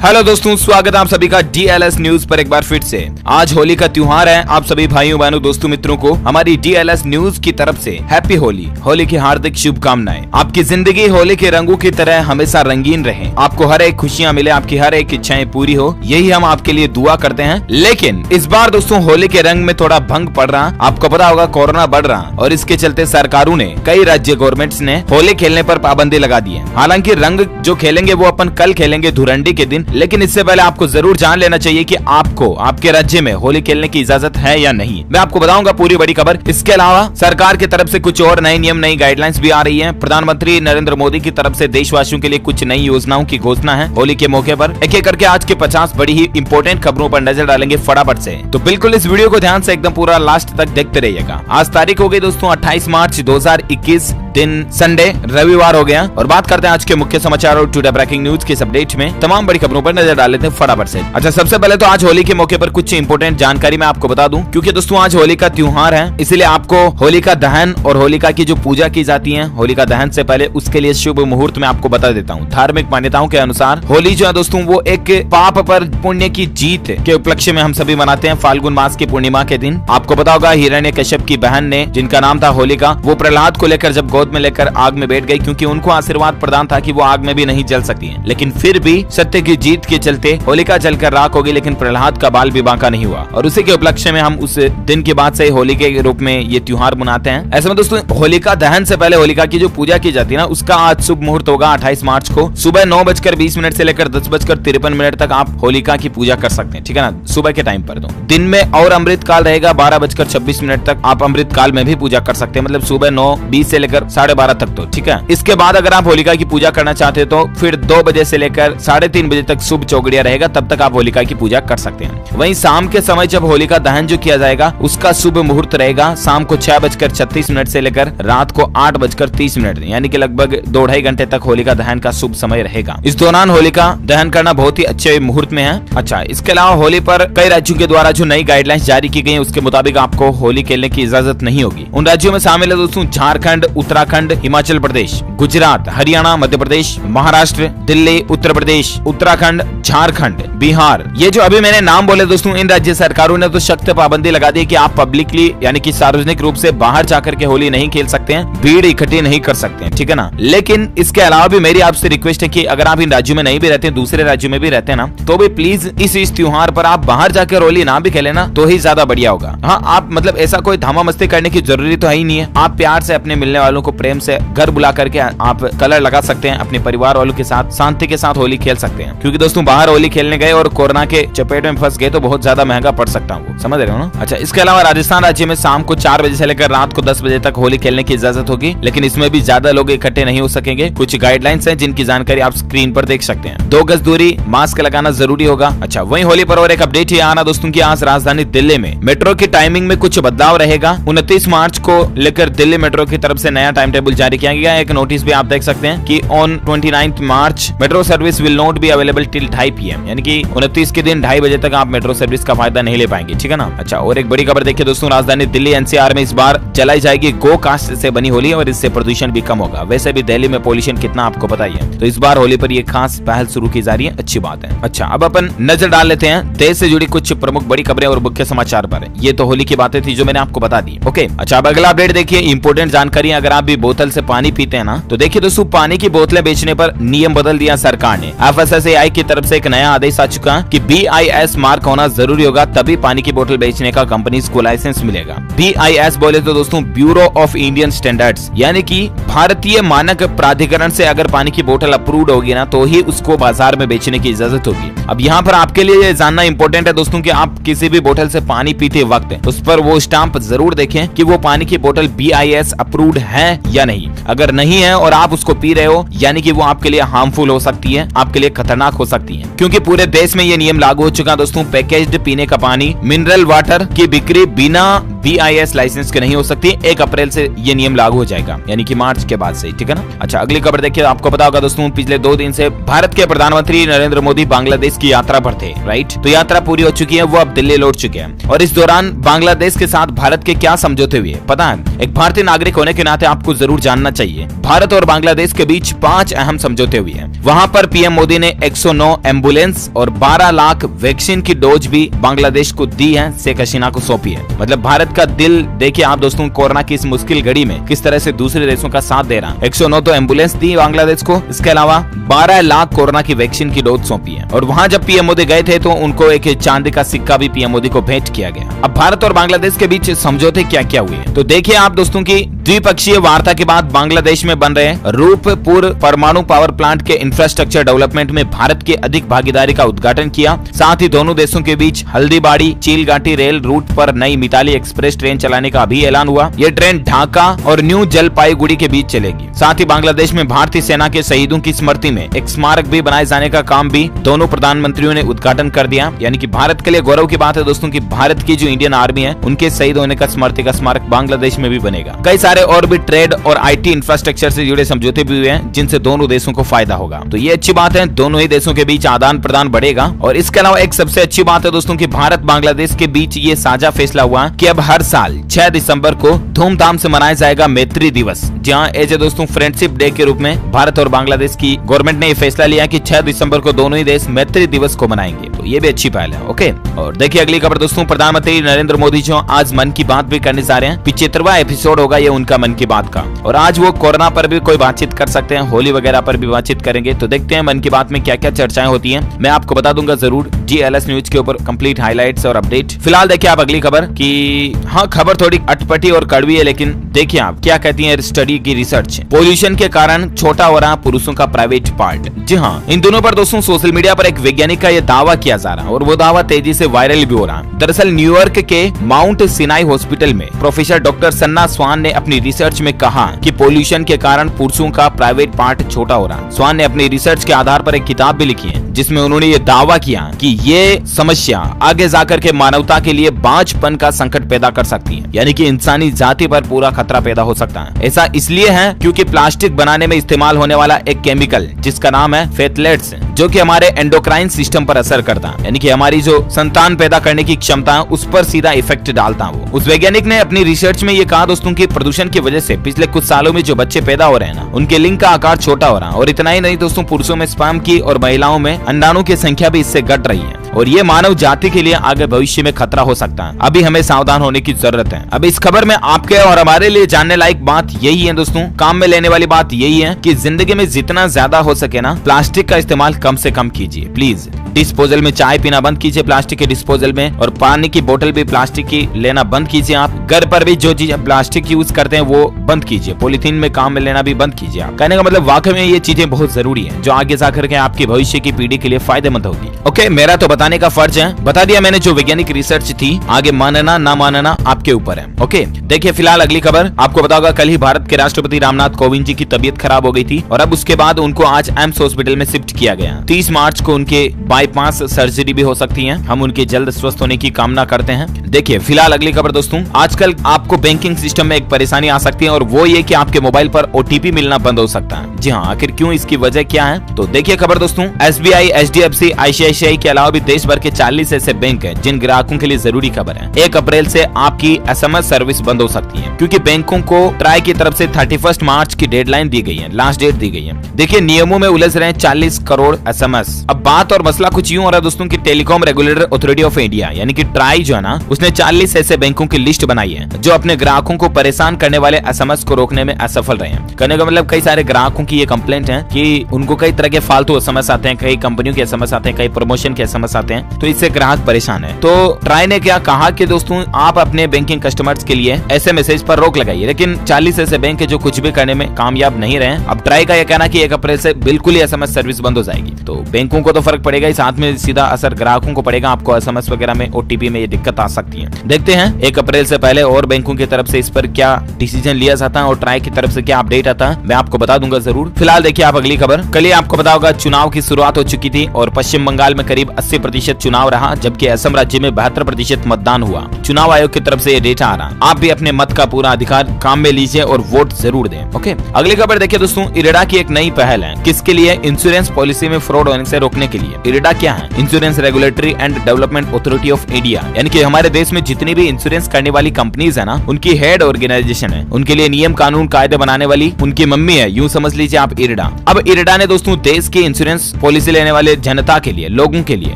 Hello दोस्तों, स्वागत है आप सभी का DLS न्यूज पर एक बार फिर से। आज होली का त्योहार है। आप सभी भाइयों बहनों दोस्तों मित्रों को हमारी DLS न्यूज की तरफ से हैप्पी होली, होली की हार्दिक शुभकामनाएं। आपकी जिंदगी होली के रंगों की तरह हमेशा रंगीन रहे, आपको हर एक खुशियां मिले, आपकी हर एक इच्छाएं पूरी हो, यही हम आपके लिए दुआ करते हैं। लेकिन इस बार दोस्तों होली के रंग में थोड़ा भंग पड़ रहा। आपको पता होगा कोरोना बढ़ रहा और इसके चलते सरकारों ने, कई राज्य गवर्नमेंट्स ने होली खेलने पर पाबंदी लगा दी है। हालांकि रंग जो खेलेंगे वो अपन कल खेलेंगे धुरंडी के दिन, लेकिन इससे पहले आपको जरूर जान लेना चाहिए कि आपको आपके राज्य में होली खेलने की इजाजत है या नहीं। मैं आपको बताऊंगा पूरी बड़ी खबर। इसके अलावा सरकार की तरफ से कुछ और नए नियम, नई गाइडलाइंस भी आ रही हैं। प्रधानमंत्री नरेंद्र मोदी की तरफ से देशवासियों के लिए कुछ नई योजनाओं की घोषणा है होली के मौके पर। एक एक करके आज के 50 बड़ी ही इंपॉर्टेंट खबरों पर नजर डालेंगे फटाफट से। तो बिल्कुल इस वीडियो को ध्यान से एकदम पूरा लास्ट तक देखते रहिएगा। आज तारीख हो गई दोस्तों 28 मार्च 2021, दिन संडे, रविवार हो गया। और बात करते हैं आज के मुख्य समाचार और टुडे ब्रेकिंग न्यूज के अपडेट में तमाम बड़ी खबरों पर नजर डाल लेते हैं फटाफट से। अच्छा, सबसे पहले तो आज होली के मौके पर कुछ इंपॉर्टेंट जानकारी मैं आपको बता दूं, क्योंकि दोस्तों आज होली का त्योहार है, इसलिए आपको होलिका दहन और होलिका की जो पूजा की जाती है होलिका दहन से पहले, उसके लिए शुभ मुहूर्त में आपको बता देता हूँ। धार्मिक मान्यताओं के अनुसार होली जो है दोस्तों वो एक पाप पर पुण्य की जीत के उपलक्ष्य में हम सभी मनाते हैं। फाल्गुन मास की पूर्णिमा के दिन आपको पता होगा हिरण्यकश्यप की बहन ने, जिनका नाम था होलिका, वो प्रहलाद को लेकर जब गोद में लेकर आग में बैठ गई, क्योंकि उनको आशीर्वाद प्रदान था कि वो आग में भी नहीं जल सकती है। लेकिन फिर भी सत्य की जीत के चलते होलिका जलकर राख हो गई, लेकिन प्रहलाद का बाल भी बांका नहीं हुआ। और उसी के उपलक्ष्य में हम उस दिन के बाद से होली के रूप में ये त्योहार मनाते हैं। ऐसे में दोस्तों होलिका दहन से पहले होलिका की जो पूजा की जाती है ना, उसका आज शुभ मुहूर्त होगा 28 मार्च को सुबह 9:20 से लेकर 10:53 तक आप होलिका की पूजा कर सकते हैं। ठीक है ना, सुबह के टाइम पर। तो दिन में और अमृत काल रहेगा 12:26 तक आप अमृत काल में भी पूजा कर सकते हैं, मतलब सुबह 9:20 से लेकर 12:30 तक। तो ठीक है, इसके बाद अगर आप होलिका की पूजा करना चाहते हो तो फिर 2 बजे से लेकर 3:30 बजे तक शुभ चौगड़िया रहेगा, तब तक आप होलिका की पूजा कर सकते हैं। वहीं शाम के समय जब होलिका दहन जो किया जाएगा उसका शुभ मुहूर्त रहेगा शाम को 6:36 से लेकर रात को 8:30, यानी कि लगभग 2-2.5 घंटे तक होलिका दहन का शुभ समय रहेगा। इस दौरान होलिका दहन करना बहुत ही अच्छे मुहूर्त में है। अच्छा, इसके अलावा होली पर कई राज्यों के द्वारा जो नई गाइडलाइंस जारी की गई है उसके मुताबिक आपको होली खेलने की इजाजत नहीं होगी। उन राज्यों में शामिल है दोस्तों झारखंड, उत्तराखंड, हिमाचल प्रदेश, गुजरात, हरियाणा, मध्य प्रदेश, महाराष्ट्र, दिल्ली, उत्तर प्रदेश, उत्तराखंड, झारखंड, बिहार। ये जो अभी मैंने नाम बोले दोस्तों, इन राज्य सरकारों ने तो सख्त पाबंदी लगा दी कि आप पब्लिकली यानी कि सार्वजनिक रूप से बाहर जाकर के होली नहीं खेल सकते हैं, भीड़ इकट्ठी नहीं कर सकते हैं। ठीक है ना। लेकिन इसके अलावा भी मेरी आपसे रिक्वेस्ट है कि अगर आप इन राज्यों में नहीं भी रहते, दूसरे राज्यों में भी रहते हैं ना, तो भी प्लीज इस त्योहार पर आप बाहर जाकर होली ना भी खेले ना, तो ही ज्यादा बढ़िया होगा। हाँ, आप मतलब ऐसा कोई धामा मस्ती करने की जरूरी तो है ही नहीं है। आप प्यार से अपने मिलने वालों को प्रेम से घर बुला करके आप कलर लगा सकते हैं, अपने परिवार वालों के साथ शांति के साथ होली खेल सकते हैं। क्योंकि दोस्तों बाहर होली खेलने गए और कोरोना के चपेट में फंस गए तो बहुत ज्यादा महंगा पड़ सकता हूँ, समझ रहे हो ना। अच्छा, इसके अलावा राजस्थान राज्य में शाम को 4 बजे से लेकर रात को 10 बजे तक होली खेलने की इजाजत होगी, लेकिन इसमें भी ज्यादा लोग इकट्ठे नहीं हो सकेंगे। कुछ गाइडलाइंस हैं जिनकी जानकारी आप स्क्रीन पर देख सकते हैं। 2 गज दूरी, मास्क लगाना जरूरी होगा। अच्छा, वहीं होली पर और एक अपडेट ये आना दोस्तों की आज राजधानी दिल्ली में मेट्रो की टाइमिंग में कुछ बदलाव रहेगा। 29 मार्च को लेकर दिल्ली मेट्रो की तरफ से नया टाइम टेबल जारी किया गया है। एक नोटिस भी आप देख सकते हैं कि on 29 March metro service will not be available till 2:30 PM, यानी कि 29 के दिन 2:30 बजे तक आप मेट्रो सर्विस का फायदा नहीं ले पाएंगे। ठीक है ना। अच्छा, और एक बड़ी खबर देखिए दोस्तों, राजधानी दिल्ली NCR में इस बार जलाई जाएगी गो कास्ट से बनी होली और इससे प्रदूषण भी कम होगा। वैसे भी दिल्ली में पोल्यूशन कितना आपको पता ही है, तो इस बार होली पर ये खास पहल शुरू की जा रही है, अच्छी बात है। अच्छा, अब अपन नजर डाल लेते हैं देश से जुड़ी कुछ प्रमुख बड़ी खबरें और मुख्य समाचार पर। ये तो होली की बातें थी जो मैंने आपको बता दी। ओके, अच्छा, अब अगला अपडेट देखिए, इंपोर्टेंट जानकारी। अगर आप भी बोतल से पानी पीते हैं ना, तो देखिए दोस्तों पानी की बोतलें बेचने पर नियम बदल दिया सरकार ने। FSSAI की तरफ से एक नया आदेश आ चुका कि BIS मार्क होना जरूरी होगा, तभी पानी की बोतल बेचने का कंपनीज को लाइसेंस मिलेगा। BIS बोले तो दोस्तों ब्यूरो ऑफ इंडियन स्टैंडर्ड्स, यानी कि भारतीय मानक प्राधिकरण से अगर पानी की बोतल अप्रूव्ड होगी ना, तो ही उसको बाजार में बेचने की इजाजत होगी। अब यहाँ पर आपके लिए जानना इंपॉर्टेंट है दोस्तों कि आप किसी भी बोतल से पानी पीते वक्त उस पर वो स्टाम्प जरूर देखें कि वो पानी की बोतल BIS अप्रूव्ड है या नहीं। अगर नहीं है और आप उसको पी रहे हो, यानी कि वो आपके लिए हार्मफुल हो सकती है, आपके लिए खतरनाक हो सकती है। क्योंकि पूरे देश में ये नियम लागू हो चुका है दोस्तों। पैकेज्ड पीने का पानी, मिनरल वाटर की बिक्री बिना BIS लाइसेंस के नहीं हो सकती। 1 अप्रैल से ये नियम लागू हो जाएगा, यानी कि मार्च के बाद से, ठीक है ना। अच्छा, अगली खबर देखिए। आपको पता होगा दोस्तों, पिछले 2 दिन से भारत के प्रधानमंत्री नरेंद्र मोदी बांग्लादेश की यात्रा पर थे, राइट। तो यात्रा पूरी हो चुकी है, वो अब दिल्ली लौट चुके हैं। और इस दौरान बांग्लादेश के साथ भारत के क्या समझौते हुए पता है? एक भारतीय नागरिक होने के नाते आपको जरूर जानना चाहिए। भारत और बांग्लादेश के बीच 5 अहम समझौते हुए हैं। वहां पर पीएम मोदी ने 109 एम्बुलेंस और 12 लाख वैक्सीन की डोज भी बांग्लादेश को दी है, शेख हसीना को सौंपी है। मतलब भारत का दिल देखिए आप दोस्तों, कोरोना की इस मुश्किल घड़ी में किस तरह से दूसरे देशों का साथ दे रहा है। 109 तो एम्बुलेंस दी बांग्लादेश को, इसके अलावा 12 लाख कोरोना की वैक्सीन की डोज सौंपी है। और वहां जब पीएम मोदी गए थे तो उनको एक चांदी का सिक्का भी पीएम मोदी को भेंट किया गया। अब भारत और बांग्लादेश के बीच समझौते क्या क्या हुए, तो देखिए आप दोस्तों की द्विपक्षीय वार्ता के बाद बांग्लादेश में बन रहे रूपपुर परमाणु पावर प्लांट के इंफ्रास्ट्रक्चर डेवलपमेंट में भारत की अधिक भागीदारी का उद्घाटन किया। साथ ही दोनों देशों के बीच हल्दीबाड़ी चीलगाटी रेल रूट पर नई मिताली एक्सप्रेस ट्रेन चलाने का भी ऐलान हुआ। ये ट्रेन ढाका और न्यू जलपाईगुड़ी के बीच चलेगी। साथ ही बांग्लादेश में भारतीय सेना के शहीदों की स्मृति में एक स्मारक भी बनाए जाने का काम भी दोनों प्रधानमंत्रियों ने उद्घाटन कर दिया। यानी कि भारत के लिए गौरव की बात है दोस्तों कि भारत की जो इंडियन आर्मी है उनके शहीद होने का स्मृति का स्मारक बांग्लादेश में भी बनेगा। कई सारे और भी ट्रेड और IT इंफ्रास्ट्रक्चर से जुड़े समझौते भी हुए हैं जिनसे दोनों देशों को फायदा होगा। तो ये अच्छी बात है, दोनों ही देशों के बीच आदान प्रदान बढ़ेगा। और इसके अलावा एक सबसे अच्छी बात है दोस्तों कि भारत बांग्लादेश के बीच ये साझा फैसला हुआ कि अब हर साल 6 दिसंबर को धूमधाम से मनाया जाएगा मैत्री दिवस। जहाँ एज ए दोस्तों फ्रेंडशिप डे के रूप में भारत और बांग्लादेश की गवर्नमेंट ने ये फैसला लिया कि 6 दिसंबर को दोनों ही देश मैत्री दिवस को मनाएंगे। तो ये भी अच्छी पहल है, ओके। और देखिए अगली खबर दोस्तों, प्रधानमंत्री नरेंद्र मोदी जो आज मन की बात भी करने जा रहे हैं। 75वां एपिसोड होगा ये उनका मन की बात का। और आज वो कोरोना पर भी कोई बातचीत कर सकते हैं, होली वगैरह पर भी बातचीत करेंगे। तो देखते हैं मन की बात में क्या क्या चर्चाएं होती हैं, मैं आपको बता दूंगा जरूर DLS न्यूज के ऊपर कंप्लीट हाइलाइट्स और अपडेट। फिलहाल देखिए आप अगली खबर की, हाँ खबर थोड़ी अटपटी और कड़वी है, लेकिन देखिए आप क्या कहती है स्टडी की रिसर्च। पोल्यूशन के कारण छोटा हो रहा पुरुषों का प्राइवेट पार्ट। जी हाँ, इन दोनों पर दोस्तों सोशल मीडिया पर एक वैज्ञानिक का यह दावा किया जा रहा है और वो दावा तेजी से वायरल भी हो रहा है। दरअसल न्यूयॉर्क के माउंट सिनाई हॉस्पिटल में प्रोफेसर डॉक्टर सन्ना स्वान ने अपनी रिसर्च में कहा कि पोल्यूशन के कारण पुरुषों का प्राइवेट पार्ट छोटा हो रहा है। स्वान ने अपनी रिसर्च के आधार पर एक किताब भी लिखी है जिसमें उन्होंने ये दावा किया कि ये समस्या आगे जाकर के मानवता के लिए बांझपन का संकट पैदा कर सकती है, यानी कि इंसानी जाति पर पूरा खतरा पैदा हो सकता है। ऐसा इसलिए है क्योंकि प्लास्टिक बनाने में इस्तेमाल होने वाला एक केमिकल जिसका नाम है फेथलेट्स, जो कि हमारे एंडोक्राइन सिस्टम पर असर करता है, यानी कि हमारी जो संतान पैदा करने की क्षमता है उस पर सीधा इफेक्ट डालता है। उस वैज्ञानिक ने अपनी रिसर्च में ये कहा दोस्तों कि प्रदूषण की वजह से पिछले कुछ सालों में जो बच्चे पैदा हो रहे हैं ना, उनके लिंग का आकार छोटा हो रहा है। और इतना ही नहीं दोस्तों, पुरुषों में स्पर्म की और महिलाओं में अंडाणु की संख्या भी इससे घट रही है और ये मानव जाति के लिए आगे भविष्य में खतरा हो सकता है। अभी हमें सावधान होने की जरूरत है। अब इस खबर में आपके और हमारे लिए जानने लायक बात यही है दोस्तों, काम में लेने वाली बात यही है कि जिंदगी में जितना ज्यादा हो सके ना प्लास्टिक का इस्तेमाल कम से कम कीजिए प्लीज। डिस्पोजल में चाय पीना बंद कीजिए प्लास्टिक के डिस्पोजल में, और पानी की बोतल भी प्लास्टिक की लेना बंद कीजिए। आप घर पर भी जो चीज प्लास्टिक यूज करते हैं वो बंद कीजिए। पॉलिथीन में काम में लेना भी बंद कीजिए। आप कहने का मतलब वाकई में ये चीजें बहुत जरूरी है जो आगे जाकर के आपकी भविष्य की पीढ़ी के लिए फायदेमंद होगी। ओके, मेरा तो बताने का फर्ज है, बता दिया मैंने जो वैज्ञानिक रिसर्च थी, आगे मानना ना मानना आपके ऊपर है। ओके, देखिए फिलहाल अगली खबर आपको बताऊंगा, कल ही भारत के राष्ट्रपति रामनाथ कोविंद जी की तबीयत खराब हो गई थी और अब उसके बाद उनको आज एम्स हॉस्पिटल में शिफ्ट किया गया। 30 मार्च को उनके बाईपास सर्जरी भी हो सकती है। हम उनके जल्द स्वस्थ होने की कामना करते हैं। देखिए फिलहाल अगली खबर दोस्तों, आजकल आपको बैंकिंग सिस्टम में एक परेशानी आ सकती है और वो ये कि आपके मोबाइल पर OTP मिलना बंद हो सकता है। जी हाँ, आखिर क्यों, इसकी वजह क्या है? तो देखिए खबर दोस्तों, SBI, HDFC, ICICI के अलावा भी देश भर के 40 ऐसे बैंक हैं जिन ग्राहकों के लिए जरूरी खबर है। 1 अप्रैल से आपकी SMS सर्विस बंद हो सकती है क्योंकि बैंकों को ट्राई की तरफ से 31 मार्च की डेडलाइन दी गई है, लास्ट डेट दी गई है। देखिए नियमों में उलझ रहे हैं 40 करोड़ SMS। अब बात और मसला कुछ यूं हो रहा है दोस्तों कि telecom regulator authority of India यानी कि ट्राई जो है ना, उसने 40 ऐसे बैंकों की लिस्ट बनाई है जो अपने ग्राहकों को परेशान करने वाले SMS को रोकने में असफल रहे हैं। कहने का मतलब कई सारे ग्राहकों की ये कंप्लेंट है कि उनको कई तरह के फालतू SMS आते हैं, कई कंपनियों के SMS आते हैं, कई प्रमोशन के SMS आते हैं, तो इससे ग्राहक परेशान है। तो ट्राई ने क्या कहा कि दोस्तों आप अपने बैंकिंग कस्टमर्स के लिए ऐसे मैसेज पर रोक लगाइए, लेकिन 40 ऐसे बैंक है जो कुछ भी करने में कामयाब नहीं रहे। अब ट्राई का यह कहना कि 1 अप्रैल से बिल्कुल ही SMS सर्विस बंद हो जाएगी। तो बैंकों को तो फर्क पड़ेगा, साथ में सीधा असर ग्राहकों को पड़ेगा। आपको SMS वगैरह में, OTP में ये दिक्कत आ सकती है। देखते हैं 1 अप्रैल से पहले और बैंकों की तरफ से इस पर क्या डिसीजन लिया जाता है और ट्राई की तरफ से क्या अपडेट आता है, मैं आपको बता दूंगा जरूर। फिलहाल देखिए आप अगली खबर। कल ही आपको पता होगा चुनाव की शुरुआत हो चुकी थी और पश्चिम बंगाल में करीब 80% चुनाव रहा, जबकि असम राज्य में 72% मतदान हुआ। चुनाव आयोग की तरफ से ये डेटा आ रहा। आप भी अपने मत का पूरा अधिकार काम में लीजिए और वोट जरूर दें। ओके, अगली खबर देखिए दोस्तों। इरेडा की एक नई पहल है। किसके लिए? इंश्योरेंस पॉलिसी में फ्रॉड होने से रोकने के लिए। इरेडा क्या है? Insurance regulatory and development authority of India, यानी कि हमारे देश में जितनी भी इंश्योरेंस करने वाली कंपनीज है ना, उनकी हेड ऑर्गेनाइजेशन है। उनके लिए नियम कानून कायदे बनाने वाली उनकी मम्मी है, यूं समझ लीजिए आप इरेडा। अब इरेडा ने दोस्तों देश की इंश्योरेंस पॉलिसी लेने वाले जनता के लिए, लोगों के लिए,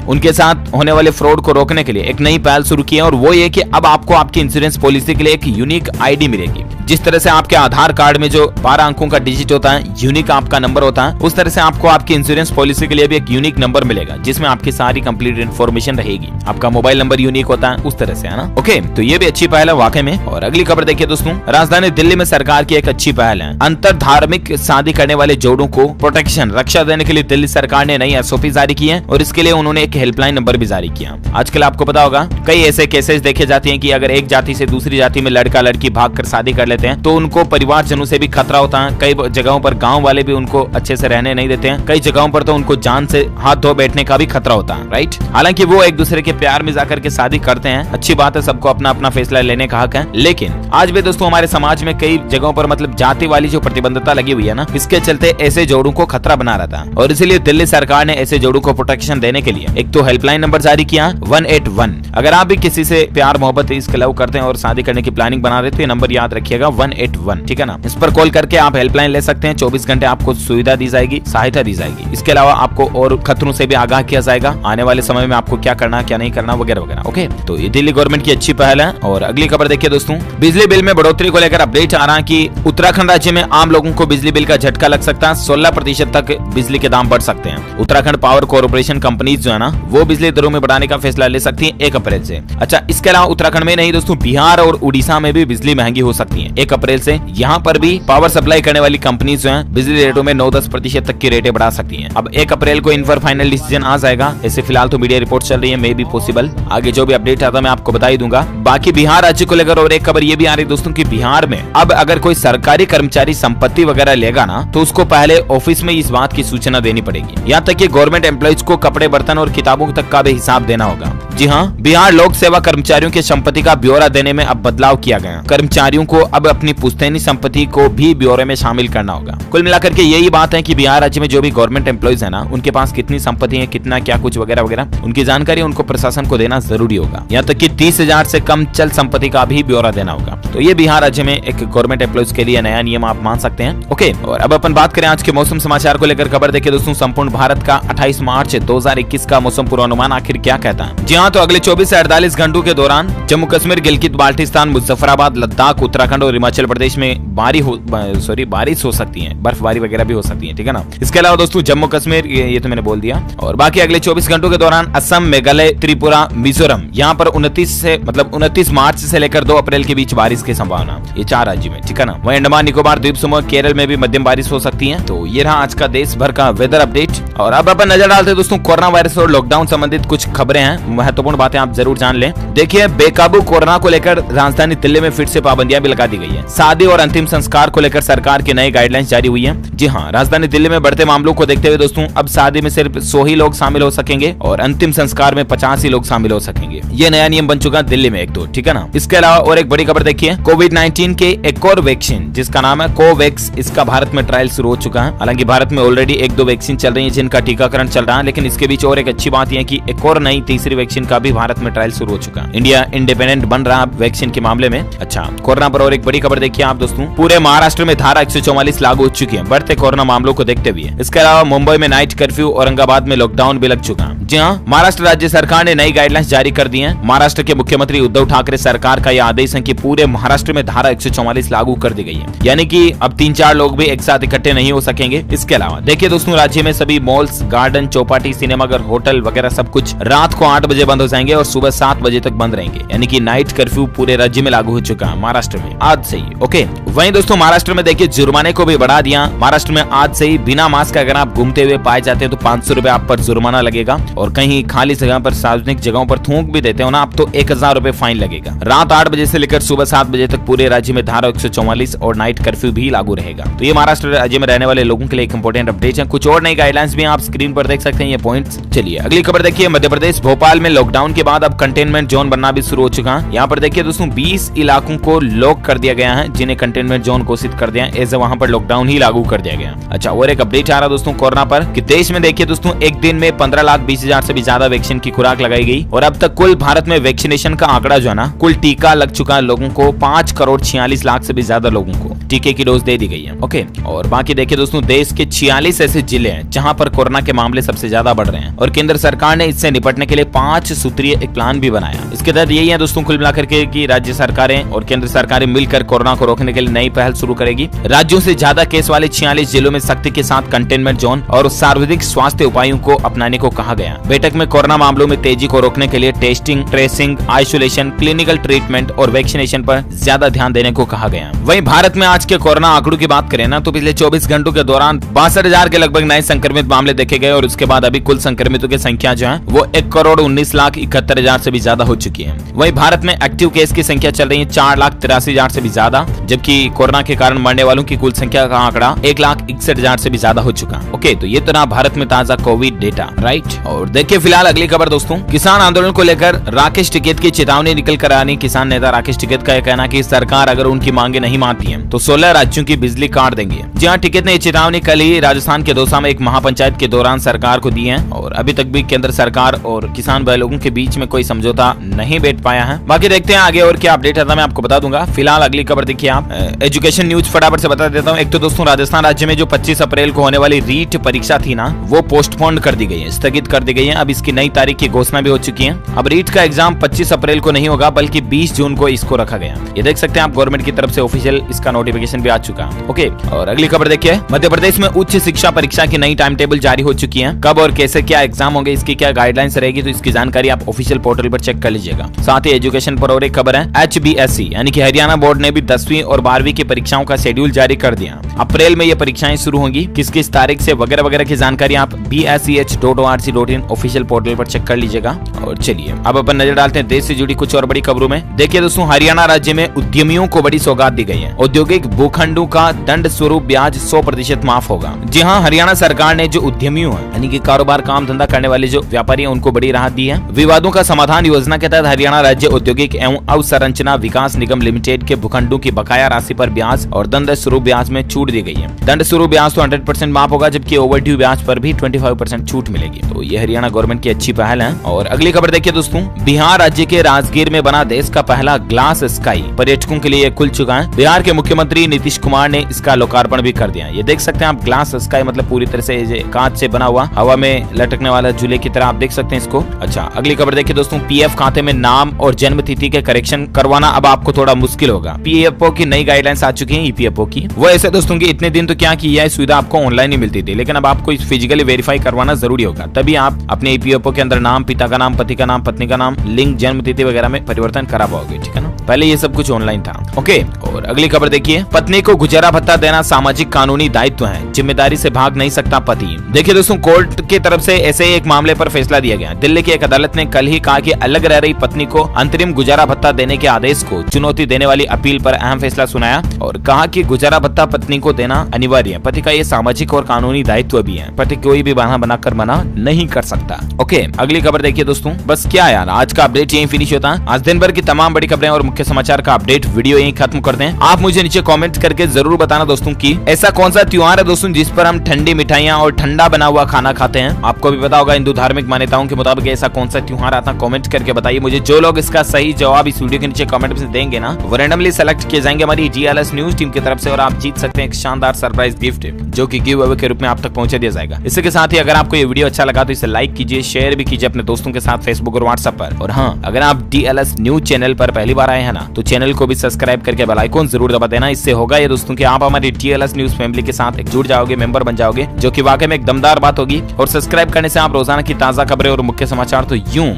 उनके साथ होने वाले फ्रॉड को रोकने के लिए एक नई पहल शुरू की है और वो ये कि अब आपको आपकी इंश्योरेंस पॉलिसी के लिए एक यूनिक आईडी मिलेगी। जिस तरह से आपके आधार कार्ड में जो 12 अंकों का डिजिट होता है, यूनिक आपका नंबर होता है, उस तरह से आपको आपकी इंश्योरेंस पॉलिसी के लिए भी एक यूनिक नंबर मिलेगा जिसमें आपकी सारी कंप्लीट इन्फॉर्मेशन रहेगी। आपका मोबाइल नंबर यूनिक होता है, उस तरह से, है ना। ओके, तो ये भी अच्छी पहल है वाकई में। और अगली खबर देखिए दोस्तों। राजधानी दिल्ली में सरकार की एक अच्छी पहल है। अंतर धार्मिक शादी करने वाले जोड़ों को प्रोटेक्शन, रक्षा देने के लिए दिल्ली सरकार ने नई SOP जारी की है और इसके लिए उन्होंने एक हेल्पलाइन नंबर भी जारी किया। आजकल आपको पता होगा कई ऐसे केसेस देखे जाते हैं कि अगर एक जाति से दूसरी जाति में लड़का लड़की भागकर शादी कर लेते हैं तो उनको परिवारजनों से भी खतरा होता है। कई जगहों पर गांव वाले भी उनको अच्छे से रहने नहीं देते हैं। कई जगहों पर तो उनको जान से हाथ धो बैठने का भी खतरा होता है, राइट। हालांकि वो एक दूसरे के प्यार में जाकर के शादी करते हैं, अच्छी बात है, सबको अपना अपना फैसला लेने का हक है। लेकिन आज भी दोस्तों हमारे समाज में कई जगहों पर मतलब जाति वाली जो प्रतिबंधता लगी हुई है ना, इसके चलते ऐसे जोड़ों को खतरा बना रहता है और इसीलिए दिल्ली सरकार ने ऐसे जोड़ों को प्रोटेक्शन देने के लिए एक तो हेल्पलाइन नंबर जारी किया 181। अगर आप भी किसी से प्यार मोहब्बत इसके लव करते हैं और शादी करने की प्लानिंग बना रहे थे, नंबर याद रखिएगा 181, ठीक है ना। इस पर कॉल करके आप हेल्पलाइन ले सकते हैं। 24 घंटे आपको सुविधा दी जाएगी, सहायता दी जाएगी। इसके अलावा आपको और खतरों से भी आगाह किया जाएगा, आने वाले समय में आपको क्या करना क्या नहीं करना वगैरह वगैरह। ओके, तो ये दिल्ली गवर्नमेंट की अच्छी पहल है। और अगली खबर देखिए दोस्तों। बिजली बिल में बढ़ोतरी को लेकर अपडेट आ रहा है कि उत्तराखंड राज्य में आम लोगों को बिजली बिल का झटका लग सकता है। 16% तक बिजली के दाम बढ़ सकते हैं। उत्तराखंड पावर कॉर्पोरेशन कंपनीज जो है ना, वो बिजली दरों में बढ़ाने का फैसला ले सकती है 1 अप्रैल से। अच्छा, इसके अलावा उत्तराखंड में नहीं दोस्तों, बिहार और उड़ीसा में भी बिजली महंगी हो सकती है 1 अप्रैल से। यहाँ पर भी पावर सप्लाई करने वाली कंपनीज जो हैं, बिजली रेटों में 9-10% तक की रेटें बढ़ा सकती हैं। अब 1 अप्रैल को इन पर फाइनल डिसीजन आ जाएगा। ऐसे फिलहाल तो मीडिया रिपोर्ट चल रही है, मे बी पॉसिबल। आगे जो भी अपडेट आता है मैं आपको बता ही दूंगा। बाकी बिहार राज्य को लेकर और एक खबर ये भी आ रही है दोस्तों कि बिहार में अब अगर कोई सरकारी कर्मचारी संपत्ति वगैरह लेगा ना, तो उसको पहले ऑफिस में इस बात की सूचना देनी पड़ेगी। यहाँ तक कि गवर्नमेंट एम्प्लॉइज को कपड़े, बर्तन और किताबों तक का भी हिसाब देना होगा। जी हाँ, बिहार लोक सेवा कर्मचारियों की संपत्ति का ब्यौरा देने में अब बदलाव किया गया। कर्मचारियों को अब अपनी पुश्तैनी संपत्ति को भी ब्यौरे में शामिल करना होगा। कुल मिलाकर के यही बात है कि बिहार राज्य में जो भी गवर्नमेंट एम्प्लॉइज है ना, उनके पास कितनी संपत्ति है, कितना क्या कुछ वगैरह वगैरह, उनकी जानकारी उनको प्रशासन को देना जरूरी होगा। यहाँ तक कि 30,000 से कम चल संपत्ति का भी ब्यौरा देना होगा। तो ये बिहार राज्य में एक गवर्नमेंट एम्प्लॉइज के लिए नया नियम आप मान सकते हैं। ओके, और अब अपन बात करें आज के मौसम समाचार को लेकर। खबर देखिए दोस्तों, संपूर्ण भारत का 28 मार्च 2021 का मौसम पूर्वानुमान आखिर क्या कहता है। जी हाँ, तो अगले 24 से 48 घंटों के दौरान जम्मू कश्मीर, गिलगित बाल्टिस्तान, मुजफ्फराबाद, लद्दाख, उत्तराखंड और हिमाचल प्रदेश में बारिश हो सकती है, बर्फबारी वगैरह भी हो सकती है, ठीक है ना। इसके अलावा दोस्तों जम्मू कश्मीर, ये तो मैंने बोल दिया। और बाकी अगले 24 घंटों के दौरान असम, मेघालय, त्रिपुरा, मिजोरम, यहाँ पर 29 मार्च से लेकर 2 अप्रैल के बीच बारिश की संभावना, ये 4 राज्य में, ठीक है ना। वहीं अंडमान निकोबार द्वीप समूह, केरल में भी मध्यम बारिश हो सकती है। तो ये रहा आज का देश भर का वेदर अपडेट। और अब अपन नजर डालते हैं दोस्तों कोरोना वायरस और लॉकडाउन संबंधित कुछ खबरें हैं, महत्वपूर्ण बातें आप जरूर जान लें। देखिए, बेकाबू कोरोना को लेकर राजधानी दिल्ली में फिर से पाबंदियां भी लगा दी गई है। शादी और अंतिम संस्कार को लेकर सरकार की नई गाइडलाइंस जारी हुई है। जी हाँ, राजधानी दिल्ली में बढ़ते मामलों को देखते हुए दोस्तों अब शादी में सिर्फ 100 ही लोग शामिल हो सकेंगे और अंतिम संस्कार में 50 ही लोग शामिल हो सकेंगे। ये नया नियम बन चुका दिल्ली में एक तो, ठीक है ना। इसके अलावा और एक बड़ी खबर देखिए, कोविड-19 के एक और वैक्सीन जिसका नाम है कोवैक्स, इसका भारत में ट्रायल शुरू हो चुका है। हालांकि भारत में ऑलरेडी 1-2 वैक्सीन चल रही है जिनका टीकाकरण चल रहा है, लेकिन इसके बीच और एक अच्छी बात यह कि एक और नई तीसरी वैक्सीन का भी भारत में ट्रायल शुरू हो चुका है। इंडिया इंडिपेंडेंट बन रहा है वैक्सीन के मामले में। अच्छा, कोरोना पर और एक बड़ी खबर देखिए आप दोस्तों, पूरे महाराष्ट्र में धारा 144 लागू हो चुकी है बढ़ते कोरोना मामलों को देखते हुए। इसके अलावा मुंबई में नाइट कर्फ्यू, औरंगाबाद में लॉकडाउन भी लग चुका है। जी हाँ, महाराष्ट्र राज्य सरकार ने नई गाइडलाइंस जारी कर दी है। महाराष्ट्र के मुख्यमंत्री उद्धव ठाकरे सरकार का यह आदेश है कि पूरे महाराष्ट्र में धारा 144 लागू कर दी गई है, यानी कि अब 3-4 लोग भी एक साथ इकट्ठे नहीं हो सकेंगे। इसके अलावा देखिए दोस्तों, राज्य में सभी मॉल्स, गार्डन, चौपाटी, सिनेमाघर, होटल वगैरह सब कुछ रात को 8 बजे बंद हो जाएंगे और सुबह 7 बजे तक बंद रहेंगे, यानी कि नाइट कर्फ्यू पूरे राज्य में लागू हो चुका है महाराष्ट्र में आज से ही। ओके, वहीं दोस्तों महाराष्ट्र में देखिए जुर्माने को भी बढ़ा दिया। महाराष्ट्र में आज से ही बिना मास्क अगर आप घूमते हुए पाए जाते हैं तो 500 रुपए आप पर जुर्माना लगेगा, और कहीं खाली जगह पर सार्वजनिक जगहों पर थूक भी देते हो ना आप तो 1000 रुपए फाइन लगेगा। रात 8 बजे से लेकर सुबह 7 बजे तक पूरे राज्य में धारा 144 और नाइट कर्फ्यू भी लागू रहेगा। तो ये महाराष्ट्र राज्य में रहने वाले लोगों के लिए एक इंपॉर्टेंट अपडेट है। कुछ और नई गाइडलाइंस भी आप स्क्रीन पर देख सकते हैं ये पॉइंट्स। चलिए अगली खबर देखिए, मध्य प्रदेश भोपाल में लॉकडाउन के बाद अब कंटेनमेंट जोन बनना भी शुरू हो चुका है। यहाँ पर देखिए दोस्तों 20 इलाकों को लॉक कर दिया गया है जिन्हें कंटेनमेंट जोन घोषित कर दिया है, वहां पर लॉकडाउन ही लागू कर दिया गया। अच्छा, और एक अपडेट आ रहा दोस्तों कोरोना पर कि देश में देखिए दोस्तों एक दिन में 15,20,000 से भी ज्यादा वैक्सीन की खुराक लगाई गई, और अब तक कुल भारत में वैक्सीनेशन का आंकड़ा जो है ना, कुल टीका लग चुका है लोगों को 5,46,00,000 से भी ज्यादा लोगों को टीके की डोज दे दी गई है। ओके, और बाकी देखिए दोस्तों देश के 46 ऐसे जिले हैं जहां पर कोरोना के मामले सबसे ज्यादा बढ़ रहे हैं, और केंद्र सरकार ने इससे निपटने के लिए 5 सूत्रीय एक प्लान भी बनाया। इसके तहत यही है दोस्तों कुल मिलाकर के कि राज्य सरकारें और केंद्र सरकारें मिलकर कोरोना को रोकने के लिए नई पहल शुरू करेगी। राज्यों से ज्यादा केस वाले 46 जिलों में सख्ती के साथ कंटेनमेंट जोन और सार्वजनिक स्वास्थ्य उपायों को अपनाने को कहा गया। बैठक में कोरोना मामलों में तेजी को रोकने के लिए testing, tracing, isolation, clinical treatment और वैक्सीनेशन पर ज्यादा ध्यान देने को कहा गया। वहीं भारत में आज के कोरोना आंकड़ों की बात करें ना तो पिछले 24 घंटों के दौरान 62,000 के लगभग नए संक्रमित मामले देखे गए, और उसके बाद अभी कुल संक्रमितों की संख्या जो है वो 1,19,71,000 से भी ज्यादा हो चुकी है। वहीं भारत में एक्टिव केस की संख्या चल रही है 4,83,000 से भी ज्यादा, जबकि कोरोना के कारण मरने वालों की कुल संख्या का आंकड़ा 1,61,000 से भी ज्यादा हो चुका। ओके, तो ये तो ना भारत में ताजा कोविड डेटा, राइट। और देखिए फिलहाल अगली खबर दोस्तों, किसान आंदोलन को लेकर राकेश टिकैत की चेतावनी निकल कर आनी। किसान नेता राकेश टिकैत का यह कहना कि सरकार अगर उनकी मांगे नहीं मानती है तो 16 राज्यों की बिजली काट देंगे। जी हाँ, टिकैत ने चेतावनी कल ही राजस्थान के दौसा में एक महापंचायत के दौरान सरकार को दी है, और अभी तक भी केंद्र सरकार और किसान भाई लोगों के बीच में कोई समझौता नहीं बैठ पाया है। बाकी देखते हैं आगे और क्या अपडेट आता है, मैं आपको बता दूंगा। फिलहाल अगली खबर देखिए आप, एजुकेशन न्यूज फटाफट से बता देता हूँ। एक तो दोस्तों राजस्थान राज्य में जो 25 अप्रैल को होने वाली रीट परीक्षा थी ना, वो पोस्टपोन कर दी गई है, स्थगित कर दी गई है। अब इसकी नई तारीख की घोषणा भी हो चुकी है। अब रीट का एग्जाम 25 अप्रैल को नहीं होगा बल्कि 20 जून को इसको रखा गया। ये देख सकते हैं आप, गवर्नमेंट की तरफ से ऑफिशियल इसका नोटिफिकेशन भी आ चुका है। ओके, और अगली खबर देखिए, मध्य प्रदेश में उच्च शिक्षा परीक्षा की नई टाइम टेबल जारी हो चुकी है। कब और कैसे क्या एग्जाम होंगे, इसकी क्या गाइडलाइंस रहेगी, तो इसकी जानकारी आप ऑफिशियल पोर्टल पर चेक कर लीजिएगा। साथ ही एजुकेशन पर और एक खबर है, HBSE यानी कि हरियाणा बोर्ड ने भी 10वीं और 12वीं की परीक्षाओं का शेड्यूल जारी कर दिया। अप्रैल में ये परीक्षाएं शुरू होंगी, किस किस तारीख से वगैरह वगैरह की जानकारी आप bseh.org.in ऑफिशियल पोर्टल पर चेक कर लीजिएगा। और चलिए अब अपन नजर डालते हैं देश से जुड़ी कुछ और बड़ी खबरों में। देखिए दोस्तों, हरियाणा राज्य में उद्यमियों को बड़ी सौगात दी गई है। औद्योगिक भूखंडों का दंड स्वरूप ब्याज 100% माफ होगा। जी हाँ, हरियाणा सरकार ने जो उद्यमियों है यानी कि कारोबार काम धंधा करने वाले जो व्यापारी हैं उनको बड़ी राहत दी है। विवादों का समाधान योजना के तहत हरियाणा राज्य औद्योगिक एवं अवसंरचना विकास निगम लिमिटेड के भूखंडों की बकाया राशि पर ब्याज और दंड स्वरूप ब्याज में छूट दी गई है। दंड स्वरूप ब्याज तो 100% माफ होगा, जबकि ओवरड्यू ब्याज पर भी 25% छूट मिलेगी। तो ये हरियाणा गवर्नमेंट की अच्छी पहल है। और अगली खबर देखिए दोस्तों, बिहार राज्य के राजगीर में बना देश का पहला ग्लास स्काई पर्यटकों के लिए खुल चुका है। बिहार के मुख्यमंत्री नीतीश कुमार ने इसका लोकार्पण भी कर दिया। ये देख सकते हैं आप, ग्लास स्काई मतलब पूरी तरह से कांच से बना हुआ हवा में लटकने वाला झूले की तरह आप देख सकते हैं इसको। अच्छा, अगली खबर देखिए दोस्तों, पीएफ खाते में नाम और जन्म तिथि के करेक्शन करवाना अब आपको थोड़ा मुश्किल होगा। पीएफओ की नई गाइडलाइंस आ चुकी है ईपीएफओ की। वो ऐसे दोस्तों की इतने दिन तो क्या की यह सुविधा आपको ऑनलाइन ही मिलती थी, लेकिन अब आपको फिजिकली वेरीफाई करवाना जरूरी होगा, तभी आप अपने ईपीएफओ के अंदर नाम, पिता का नाम, पति का नाम, पत्नी का नाम, लिंग, जन्म तिथि वगैरह में परिवर्तन करा पाओगे। ठीक है ना, पहले ये सब कुछ ऑनलाइन था। ओके, और अगली खबर देखिए, पत्नी को गुजारा भत्ता देना सामाजिक कानूनी दायित्व है, जिम्मेदारी से भाग नहीं सकता पति। देखिए दोस्तों, कोर्ट की तरफ से ऐसे एक मामले पर फैसला दिया गया। दिल्ली की एक अदालत ने कल ही कहा कि अलग रह रही पत्नी को अंतरिम गुजारा भत्ता देने के आदेश को चुनौती देने वाली अपील पर अहम फैसला सुनाया और कहा कि गुजारा भत्ता पत्नी को देना अनिवार्य है। पति का ये सामाजिक और कानूनी दायित्व भी है। पति कोई भी बहाना बनाकर मना नहीं कर सकता। ओके, अगली खबर देखिए दोस्तों, बस क्या यार, आज का अपडेट यहीं फिनिश होता है। आज दिन भर की तमाम बड़ी खबरें और मुख्य समाचार का अपडेट वीडियो यहीं खत्म करते हैं। आप मुझे नीचे कमेंट करके जरूर बताना दोस्तों कि ऐसा कौन सा त्योहार है दोस्तों जिस पर हम ठंडी मिठाइयां और ठंडा बना हुआ खाना खाते हैं। आपको भी पता होगा हिंदू धार्मिक मान्यताओं के मुताबिक ऐसा कौन सा त्योहार आता है, कमेंट करके बताइए मुझे। जो लोग इसका सही जवाब इस वीडियो के नीचे कमेंट में देंगे ना, वो रैंडमली सेलेक्ट किए जाएंगे हमारी DLS न्यूज टीम की तरफ से, और आप जीत सकते हैं एक शानदार सरप्राइज गिफ्ट जो कि गिव अवे के रूप में आप तक पहुंचा दिया जाएगा। इसी के साथ ही अगर आपको ये वीडियो अच्छा लगा तो इसे लाइक कीजिए, शेयर भी कीजिए अपने दोस्तों के साथ फेसबुक और व्हाट्सएप पर। और हाँ, अगर आप DLS न्यूज चैनल पर पहली बार आए हैं ना, तो चैनल को भी सब्सक्राइब करके बेल आइकन जरूर दबा देना। इससे होगा ये दोस्तों कि आप हमारी DLS न्यूज फैमिली के साथ जुड़ जाओगे, मेंबर बन जाओगे, जो कि वाकई में एक दमदार बात होगी। और सब्सक्राइब करने से आप रोजाना की ताजा खबरें और मुख्य समाचार तो यूं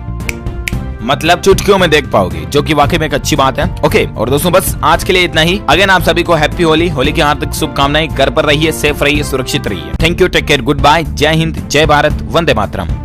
मतलब चुटकियों में देख पाओगे, जो कि वाकई में एक अच्छी बात है। ओके, और दोस्तों बस आज के लिए इतना ही। अगेन आप सभी को हैप्पी होली, होली की हार्दिक शुभकामनाएं। घर पर रहिए, सेफ रहिए, सुरक्षित रहिए। Thank you, take care, goodbye, जय हिंद, जय भारत, वंदे मातरम।